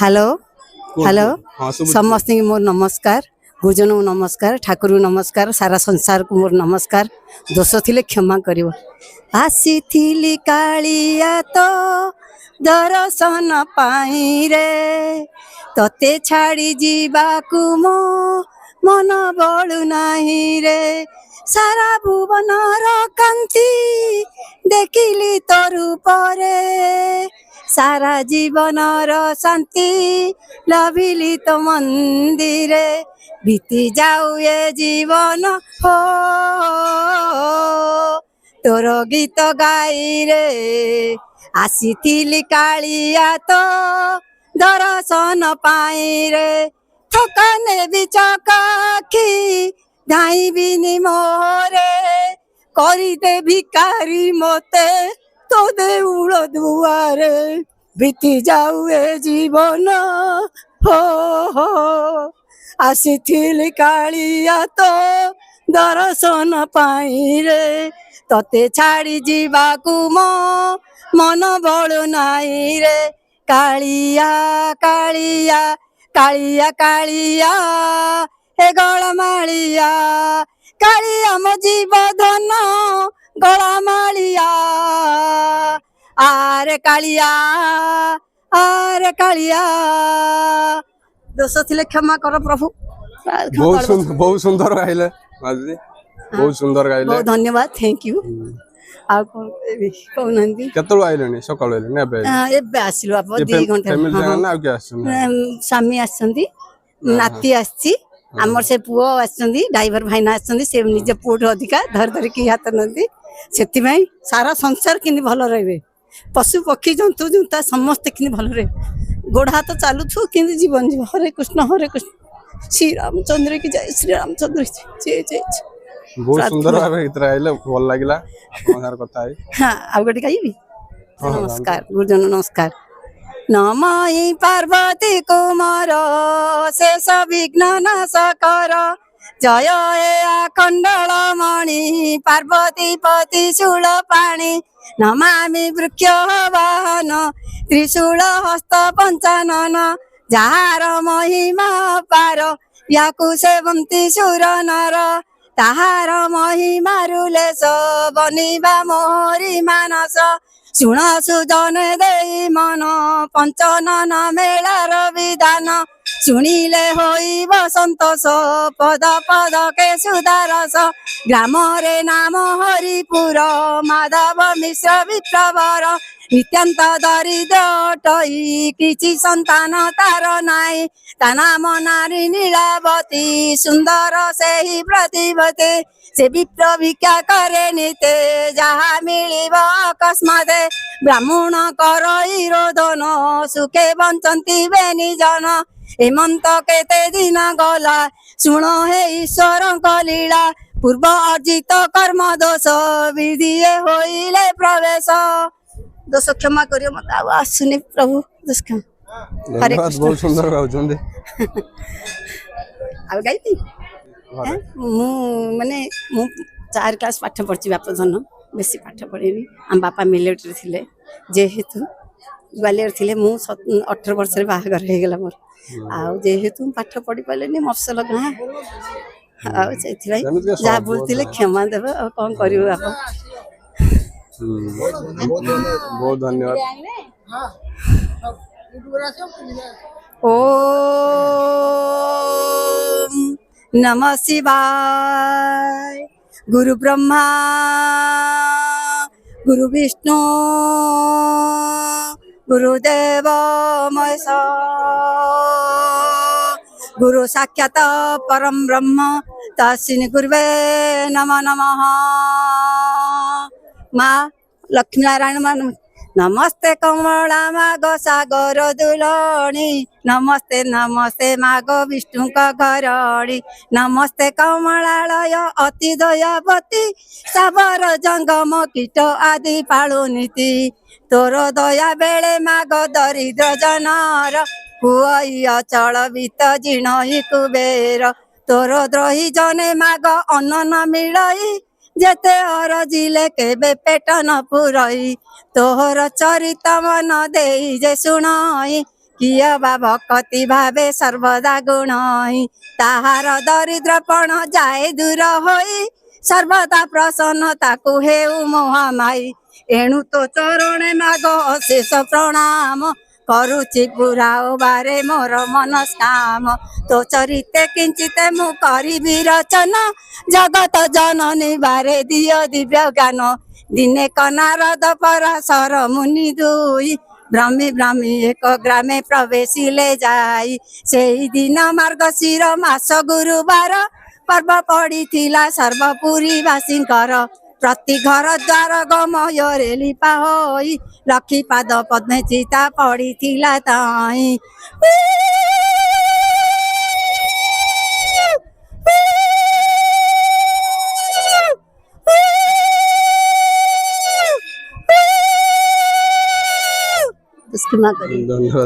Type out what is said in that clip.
Hello hello हाँ सब समस्त मोर नमस्कार गुरुजन को नमस्कार ठाकुर को नमस्कार सारा संसार को मोर नमस्कार दोष थिले क्षमा करिवो आसी थिली कालिया तो दर्शन पाई रे तते छाड़ी जीवाकू मो मन बळु नाही रे सारा भुवनर कांति देखिली तो रूप रे सारा जीवनर शांति लभिली तो मंदिर बीती जाऊ ये जीवन हो तोर गीत गाई रे आसीथिली कालिया तो दर्शन पाई रे थकाने भी चकाखी धाई बिनी मोरे करी दे भिकारी मोते तो देउल दुआरे बीती जाऊ ए जीवन हो आसीथिली कालिया तो दर्शन पाई रे तते छाड़ी जीवाकू मो मन बळु नाई रे कालिया कालिया कालिया कालिया हे गळमालिया कालिया मो जीवधन गळमालिया आरे कालिया दोष थिले क्षमा कर प्रभु बहुत सुंदर गाइले माजी बहुत सुंदर गाइले बहुत धन्यवाद थैंक यू आ कहउनंदी केतलो आइलेनी सकाळ आइले ने एबे आसिलो आप 2 घंटा फैमिली जाना ना के आछन स्वामी आछंती नाती आछी आमर से पुओ आछंती ड्राइवर भाईना आछंती से निजे पुओ अधिका धर धर की हाथ नंदी सेति भाई सारा संसार किनि भलो रहबे पशु पक्षी जंतु जुंता समस्त किनि भलो रे गोड़ हाथ चालू छु किनि जीवन जीव हरे कृष्ण श्री रामचंद्र की जय श्री रामचंद्र जय जय बहुत सुंदर भाबे इतरा आइले भल लागिला आपन कथा है हां आ गडी काईबी नमस्कार गुरुजन नमस्कार नमः पार्वती कुमार शेष विघ्न नाश कर जय हे अखंडल मणि पार्वती पति शूल पाणी नमामि वृक्ष वाहन त्रिशूल हस्त पंचानन जार महिमा पार याकु सेवंती सुर नर ताहार महिमा रुलेश बनिबा मोहरी मानस शुण सुजन देई मन पंचनन मेलार विधान शुणिले होइब संतोष पद पद के सुदारस ग्राम रे नाम हरिपुर माधव मिश्र विप्रवर नित्यांत दरिद्र अटई किछि संतान तार नाई ता नाम नारी नीलावती सुंदर से ही प्रतिभते से विप्र भिक्षा करे निते जहा मिलिब अकस्माते ब्राह्मण करई रोदन सुखे बंचंती बेनी जन हेमंत केते दिन गला शुण हे ईश्वर लीला पूर्व अर्जित कर्म दोष विधि होइले प्रवेश दोष क्षमा करियो मत आसुनी प्रभु दोष क्षमा हरे कृष्ण बहुत सुंदर गाउछन्ते आ गाइती मु माने मु 4 क्लास पाठ पढ़ची बाप जन बेसी पाठ पढ़ेनी हम बापा मिलिटरी थिले जेहेतु ग्वालियर थिले मु 18 वर्ष रे बाहागर हे गेला मोर आ जेहेतु पाठ पढ़ी पालेनी मफसल गाँ आ सेथि भाई जा बोलतिले क्षमा देबे आ कोन करियो आप बहुत धन्यवाद ओम नमः शिवाय गुरु ब्रह्मा गुरु विष्णु गुरुदेव महेश्वर गुरु साक्षात परम ब्रह्म तस्मै गुरुवे नमः नमः माँ लक्ष्मी नारायण मान नमस्ते कमला माग सागर दुलणी नमस्ते नमस्ते माग विष्णु का घरणी नमस्ते कमलालय अति दयावती साबर जंगम कीट आदि पाळु नीति तोर दया बेले माग दरिद्र जनर हुई अचल वित जीर्ण ही कुबेर तोर द्रोही जने माग अन्न न मिलई जेते अरजिले केबे पेट न पुरई तोहर चरित मन देई जे सुनई किय बा भक्ति भावे सर्वदा गुण ताहार दरिद्रपण जाए दूर होई सर्वदा प्रसन्नता को हेउ मोहमाई एणु तो चरणे माग अशेष प्रणाम करुची पुराओ बारे मोर मनस्काम तो चरिते किंचिते मु करिबी रचना जगत जननी बारे दियो दिव्य ज्ञान दिने कनारद पराशर मुनि दुई ब्रह्मी ब्रह्मी एक ग्रामे प्रवेशिले जाई सेही दिन मार्गशीर मास गुरुबार पर्व पड़िथिला सर्वपुरी बासींकर प्रति घर द्वार गमୟରେ लिपा होई लक्ष्मी पाद पद्मे चिता पड़िथिला ताई उसकी माँ करी धन्यवाद।